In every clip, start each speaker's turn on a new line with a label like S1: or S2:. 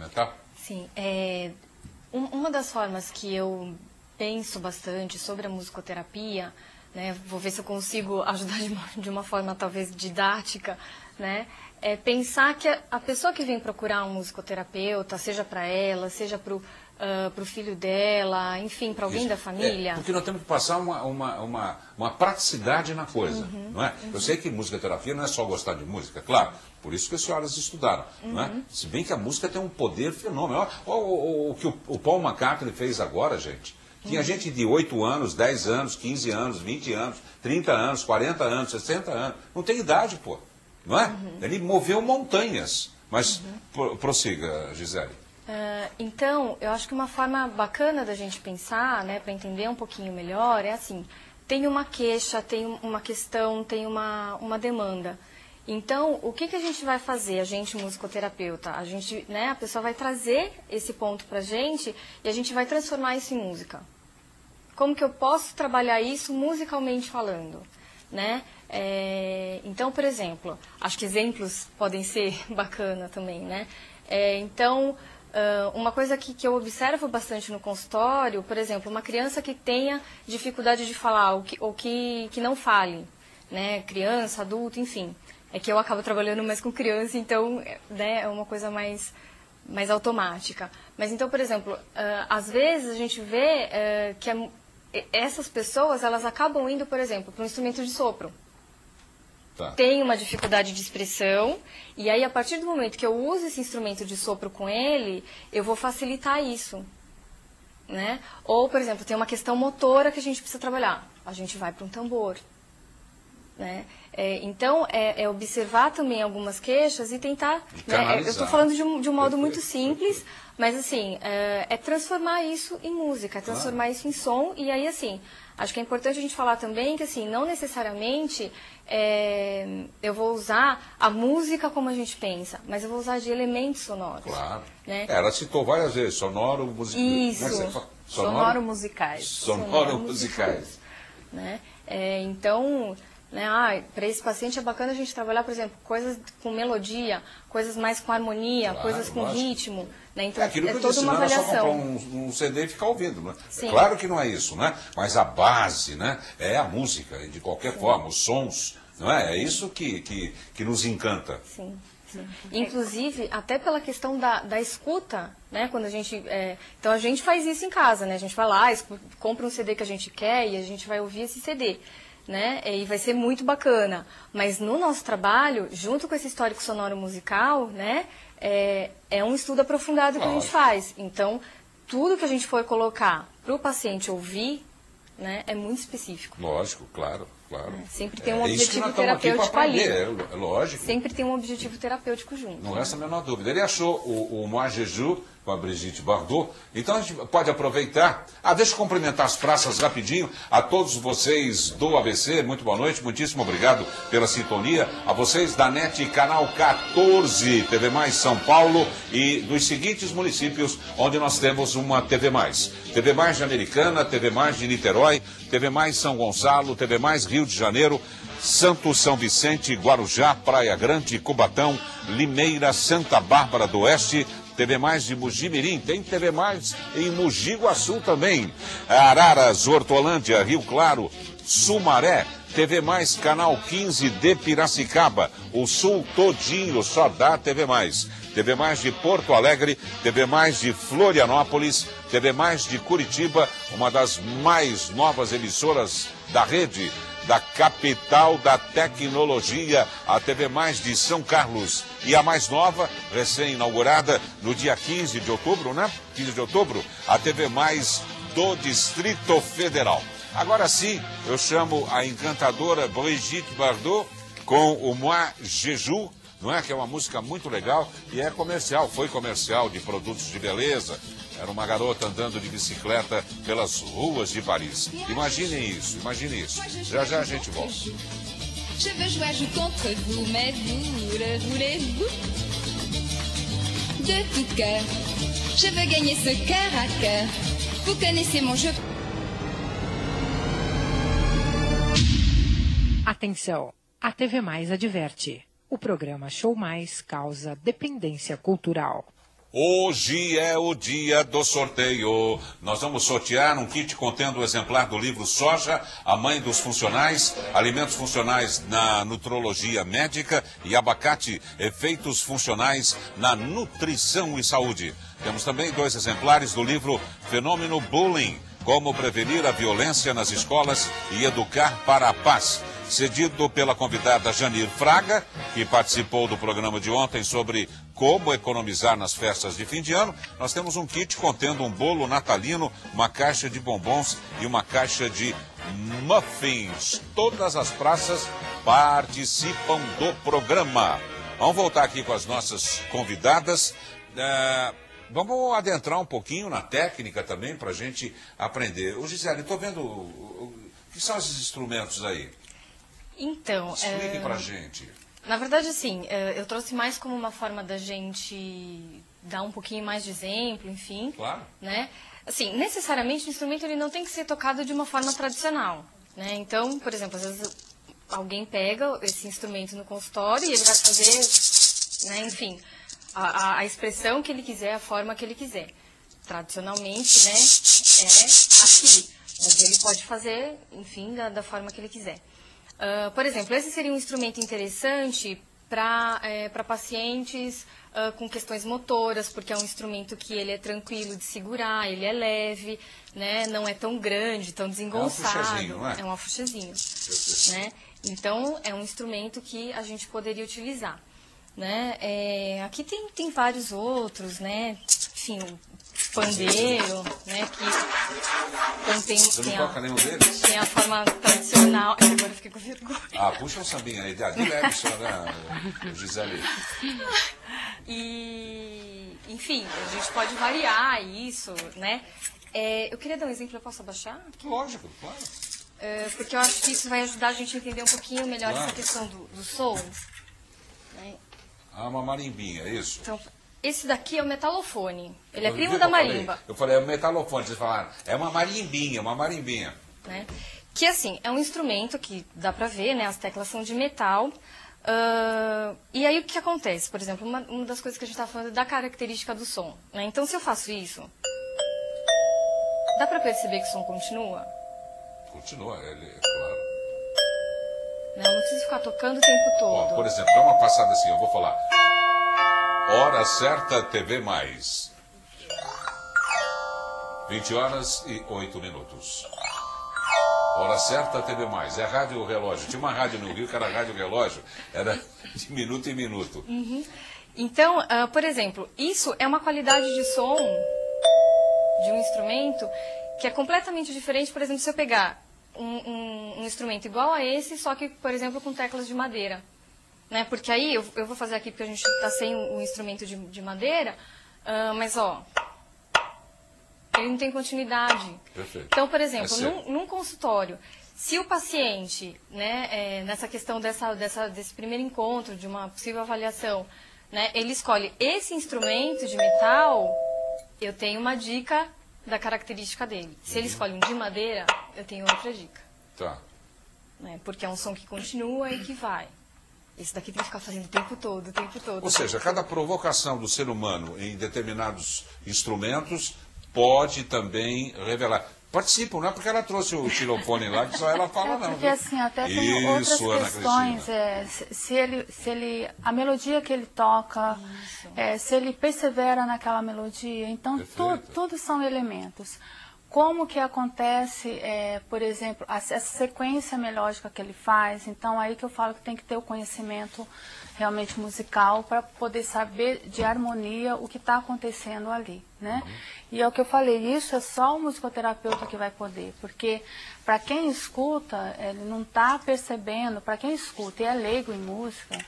S1: Tá?
S2: Sim, uma das formas que eu penso bastante sobre a musicoterapia, né, vou ver se eu consigo ajudar de uma forma talvez didática, né, é pensar que a pessoa que vem procurar um musicoterapeuta, seja para ela, seja para o filho dela, enfim, para alguém da família.
S1: Porque nós temos que passar uma praticidade na coisa, não é? Eu sei que musicoterapia não é só gostar de música, claro, por isso que as senhoras estudaram, não é? Se bem que a música tem um poder fenômeno. Olha o que o Paul McCartney fez agora, gente. Tinha gente de 8 anos, 10 anos, 15 anos, 20 anos, 30 anos, 40 anos, 60 anos. Não tem idade, pô. Não é? Ele moveu montanhas. Mas prossiga, Gisele.
S2: Então, eu acho que uma forma bacana da gente pensar, né, para entender um pouquinho melhor, é assim, tem uma queixa, tem uma questão, tem uma demanda. Então, o que a gente vai fazer, a gente musicoterapeuta? A gente, né, a pessoa vai trazer esse ponto pra gente e a gente vai transformar isso em música. Como que eu posso trabalhar isso musicalmente falando, né? Então, por exemplo, acho que exemplos podem ser bacana também, né? Então, uma coisa que eu observo bastante no consultório, por exemplo, uma criança que tenha dificuldade de falar ou que não fale, né? Criança, adulto, enfim. É que eu acabo trabalhando mais com criança, então, né, é uma coisa mais automática. Mas então, por exemplo, às vezes a gente vê que essas pessoas, elas acabam indo, por exemplo, para um instrumento de sopro.
S1: Tá.
S2: Tem uma dificuldade de expressão, e aí a partir do momento que eu uso esse instrumento de sopro com ele, eu vou facilitar isso, né? Ou, por exemplo, tem uma questão motora que a gente precisa trabalhar, a gente vai para um tambor, né? Então, observar também algumas queixas e tentar, né? Eu estou falando de um modo muito simples, mas assim, é transformar isso em música, é transformar isso em som, e aí assim, acho que é importante a gente falar também que assim, não necessariamente eu vou usar a música como a gente pensa, mas eu vou usar de elementos sonoros.
S1: Claro.
S2: Né?
S1: Ela citou várias vezes, sonoro, musical.
S2: Isso.
S3: Sonoro-musicais.
S1: Sonoro-musicais.
S2: Né? Então, né, para esse paciente é bacana a gente trabalhar, por exemplo, coisas com melodia, coisas mais com harmonia,
S1: Claro,
S2: coisas com ritmo. Né? Então,
S1: aquilo que eu
S2: toda
S1: disse,
S2: uma
S1: não é só
S2: avaliação.
S1: comprar um CD e ficar ouvindo, né?
S2: Sim.
S1: Claro que não é isso, né? Mas a base, né, é a música, de qualquer forma, os sons, não é? É isso que nos encanta.
S2: Sim. Inclusive, até pela questão da escuta, né? Quando a gente, então a gente faz isso em casa, né? A gente vai lá, compra um CD que a gente quer e a gente vai ouvir esse CD. Né? E vai ser muito bacana. Mas no nosso trabalho, junto com esse histórico sonoro musical, né, é um estudo aprofundado que a gente faz. Então, tudo que a gente for colocar para o paciente ouvir, né, é muito específico.
S1: Lógico, claro.
S2: Sempre tem um objetivo terapêutico ali.
S1: É lógico.
S2: Sempre tem um objetivo terapêutico junto.
S1: Não resta a menor dúvida. Ele achou o Moi Jeju com a Brigitte Bardot. Então a gente pode aproveitar. Deixa eu cumprimentar as praças rapidinho. A todos vocês do ABC, muito boa noite. Muitíssimo obrigado pela sintonia. A vocês da NET Canal 14, TV Mais São Paulo e dos seguintes municípios onde nós temos uma TV Mais. TV Mais de Americana, TV Mais de Niterói, TV Mais São Gonçalo, TV Mais Rio de Janeiro, Santo São Vicente, Guarujá, Praia Grande, Cubatão, Limeira, Santa Bárbara do Oeste, TV Mais de Mogi Mirim, tem TV Mais em Mogi Guaçu também, Araras, Hortolândia, Rio Claro, Sumaré, TV Mais Canal 15 de Piracicaba, o Sul todinho só dá TV Mais. TV Mais de Porto Alegre, TV Mais de Florianópolis, TV Mais de Curitiba, uma das mais novas emissoras da rede, da capital da tecnologia, a TV Mais de São Carlos. E a mais nova, recém-inaugurada no dia 15 de outubro, né? 15 de outubro, a TV Mais do Distrito Federal. Agora sim, eu chamo a encantadora Brigitte Bardot com o Moi Jeju, não é? Que é uma música muito legal e é comercial, foi comercial de produtos de beleza. Era uma garota andando de bicicleta pelas ruas de Paris. Imaginem isso, imagine isso. Já já a gente volta.
S4: Je veux jouer, joue contre vous, mais voulez-vous de tout cœur. Je veux gagner ce cœur à cœur. Vous connaissez mon jeu.
S5: Atenção, a TV Mais adverte. O programa Show Mais causa dependência cultural.
S1: Hoje é o dia do sorteio. Nós vamos sortear um kit contendo o exemplar do livro Soja, a mãe dos funcionais, alimentos funcionais na nutrologia médica e abacate, efeitos funcionais na nutrição e saúde. Temos também 2 exemplares do livro Fenômeno Bullying, como prevenir a violência nas escolas e educar para a paz, cedido pela convidada Janir Fraga, que participou do programa de ontem sobre como economizar nas festas de fim de ano. Nós temos um kit contendo um bolo natalino, uma caixa de bombons e uma caixa de muffins. Todas as praças participam do programa. Vamos voltar aqui com as nossas convidadas. Vamos adentrar um pouquinho na técnica também para a gente aprender. Ô Gisele, estou vendo o que são esses instrumentos aí.
S2: Então,
S1: explique para a gente.
S2: Na verdade, assim, eu trouxe mais como uma forma da gente dar um pouquinho mais de exemplo, enfim.
S1: Claro.
S2: Né? Assim, necessariamente o instrumento ele não tem que ser tocado de uma forma tradicional. Né? Então, por exemplo, às vezes alguém pega esse instrumento no consultório e ele vai fazer, né, enfim, a expressão que ele quiser, a forma que ele quiser. Tradicionalmente, né, é aqui. Mas ele pode fazer, enfim, da forma que ele quiser. Por exemplo, esse seria um instrumento interessante para pacientes com questões motoras, porque é um instrumento que ele é tranquilo de segurar, ele é leve, né? Não é tão grande, tão desengonçado.
S1: É um afuxezinho, não é?
S2: É um afuxezinho, né? Então, é um instrumento que a gente poderia utilizar. Né? Aqui tem vários outros, né? Enfim, o pandeiro, né? Que
S1: Você não toca nenhum deles?
S2: Tem a forma tradicional. Agora eu fiquei com vergonha.
S1: Puxa um sambinha aí, de leve só, né, Gisele?
S2: E, enfim, a gente pode variar isso, né? Eu queria dar um exemplo, eu posso abaixar?
S1: Lógico, claro.
S2: Porque eu acho que isso vai ajudar a gente a entender um pouquinho melhor essa questão do som. Né?
S1: Uma marimbinha, é isso?
S2: Então, esse daqui é o metalofone. Ele é primo da marimba.
S1: Eu falei, é o metalofone. Vocês falaram, é uma marimbinha,
S2: Né? Que, assim, é um instrumento que dá pra ver, né? As teclas são de metal. E aí, o que acontece? Por exemplo, uma das coisas que a gente tá falando é da característica do som. Né? Então, se eu faço isso, dá pra perceber que o som continua?
S1: Continua, claro.
S2: Não preciso ficar tocando o tempo todo.
S1: Por exemplo, dá uma passada assim, eu vou falar. Hora certa, TV+. 20h08. Hora certa, TV+. É rádio relógio. Tinha uma rádio no Rio que era rádio relógio. Era de minuto em minuto.
S2: Uhum. Então, por exemplo, isso é uma qualidade de som de um instrumento que é completamente diferente. Por exemplo, se eu pegar um instrumento igual a esse, só que, por exemplo, com teclas de madeira. Né? Porque aí, eu vou fazer aqui porque a gente está sem um instrumento de madeira, mas, ó, ele não tem continuidade.
S1: Perfeito.
S2: Então, por exemplo, num consultório, se o paciente, né, nessa questão desse primeiro encontro, de uma possível avaliação, né, ele escolhe esse instrumento de metal, eu tenho uma dica da característica dele. Se ele escolhe um de madeira, eu tenho outra dica.
S1: Tá.
S2: Né? Porque é um som que continua e que vai. Esse daqui tem que ficar fazendo o tempo todo, o tempo todo.
S1: Ou seja, cada provocação do ser humano em determinados instrumentos pode também revelar. Participam, não é porque ela trouxe o xilofone lá, que só ela fala, não.
S3: Porque assim, até tem outras questões, a melodia que ele toca, se ele persevera naquela melodia, então tudo são elementos. Como que acontece, por exemplo, essa sequência melódica que ele faz, então aí que eu falo que tem que ter o conhecimento realmente musical para poder saber de harmonia o que está acontecendo ali, né? E é o que eu falei, isso é só o musicoterapeuta que vai poder, porque para quem escuta, ele não está percebendo, para quem escuta e é leigo em música,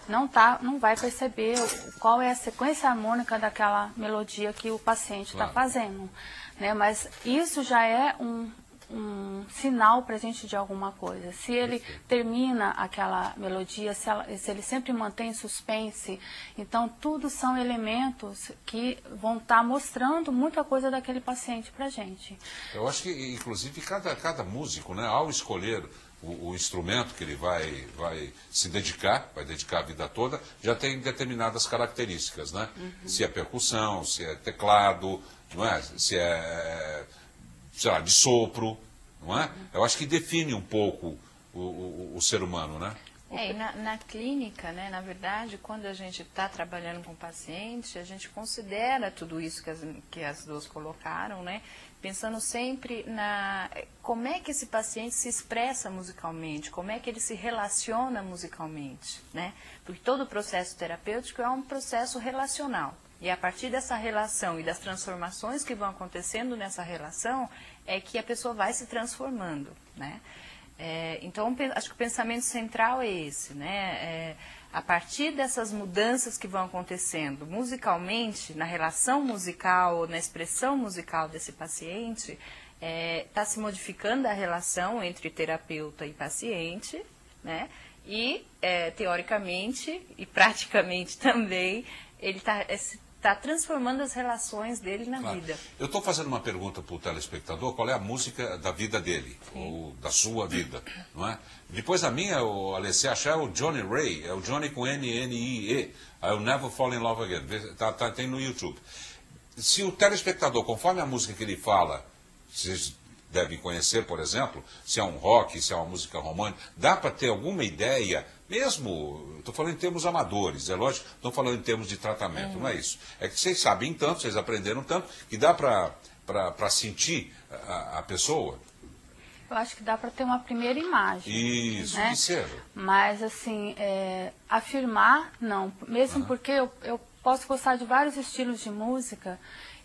S3: não vai perceber qual é a sequência harmônica daquela melodia que o paciente está fazendo, né? Mas isso já é um sinal para a gente de alguma coisa. Se ele termina aquela melodia, se ele sempre mantém suspense, então tudo são elementos que vão estar mostrando muita coisa daquele paciente para a gente.
S1: Eu acho que, inclusive, cada músico, né, ao escolher o instrumento que ele vai se dedicar, vai dedicar a vida toda, já tem determinadas características, né? Se é percussão, se é teclado, não é? Se é, sei lá, de sopro, não é? Eu acho que define um pouco o ser humano, né?
S6: E na clínica, né, na verdade, quando a gente está trabalhando com o paciente, a gente considera tudo isso que as duas colocaram, né, pensando sempre como é que esse paciente se expressa musicalmente, como é que ele se relaciona musicalmente, né? Porque todo o processo terapêutico é um processo relacional. E a partir dessa relação e das transformações que vão acontecendo nessa relação, é que a pessoa vai se transformando, né? Então, acho que o pensamento central é esse, né? A partir dessas mudanças que vão acontecendo musicalmente, na relação musical, na expressão musical desse paciente, está se modificando a relação entre terapeuta e paciente, né? E, teoricamente e praticamente também, ele está transformando as relações dele na vida.
S1: Eu estou fazendo uma pergunta para o telespectador, qual é a música da vida dele, ou da sua vida, não é? Depois a minha, o Alessia achar, é o Johnny Ray, é o Johnny com N-N-I-E, I'll Never Fall in Love Again, tem no YouTube. Se o telespectador, conforme a música que ele fala, vocês devem conhecer, por exemplo, se é um rock, se é uma música romântica, dá para ter alguma ideia, mesmo, estou falando em termos amadores, é lógico, estou falando em termos de tratamento, não é isso. É que vocês sabem tanto, vocês aprenderam tanto, que dá para sentir a pessoa.
S3: Eu acho que dá para ter uma primeira imagem.
S1: Isso,
S3: né?
S1: que seja.
S3: Mas, assim, afirmar, não. Mesmo porque eu posso gostar de vários estilos de música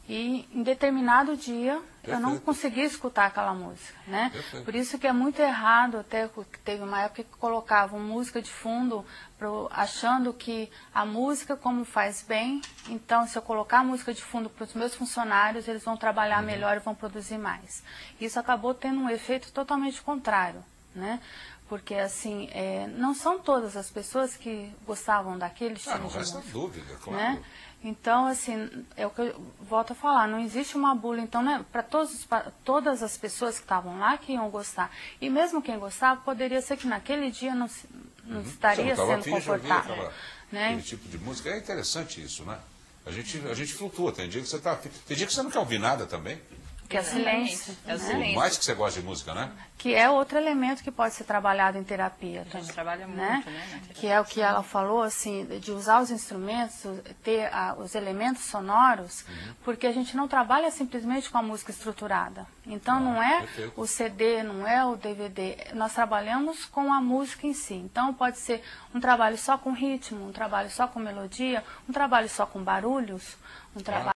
S3: e em determinado dia eu não consegui escutar aquela música, né? Por isso que é muito errado, até teve uma época que colocavam música de fundo achando que a música como faz bem, então se eu colocar a música de fundo para os meus funcionários, eles vão trabalhar melhor e vão produzir mais. Isso acabou tendo um efeito totalmente contrário, né? Porque, assim, não são todas as pessoas que gostavam daquele estilo de música.
S1: Não resta dúvida, claro.
S3: Né? Então, assim, é o que eu volto a falar, não existe uma bula, então, né, para todas as pessoas que estavam lá que iam gostar. E mesmo quem gostava, poderia ser que naquele dia não estaria sendo confortável. Né?
S1: Aquele tipo de música. É interessante isso, né? A gente flutua, tem dia que você tem dia que você não quer ouvir nada também.
S3: Que é silêncio.
S6: É o
S3: né?
S6: silêncio.
S1: Por mais que você goste de música, né?
S3: Que é outro elemento que pode ser trabalhado em terapia.
S6: A gente trabalha muito,
S3: né?
S6: né?
S3: Que é o que ela falou, assim, de usar os instrumentos, ter os elementos sonoros, porque a gente não trabalha simplesmente com a música estruturada. Então não é o CD, não é o DVD, nós trabalhamos com a música em si. Então pode ser um trabalho só com ritmo, um trabalho só com melodia, um trabalho só com barulhos, um trabalho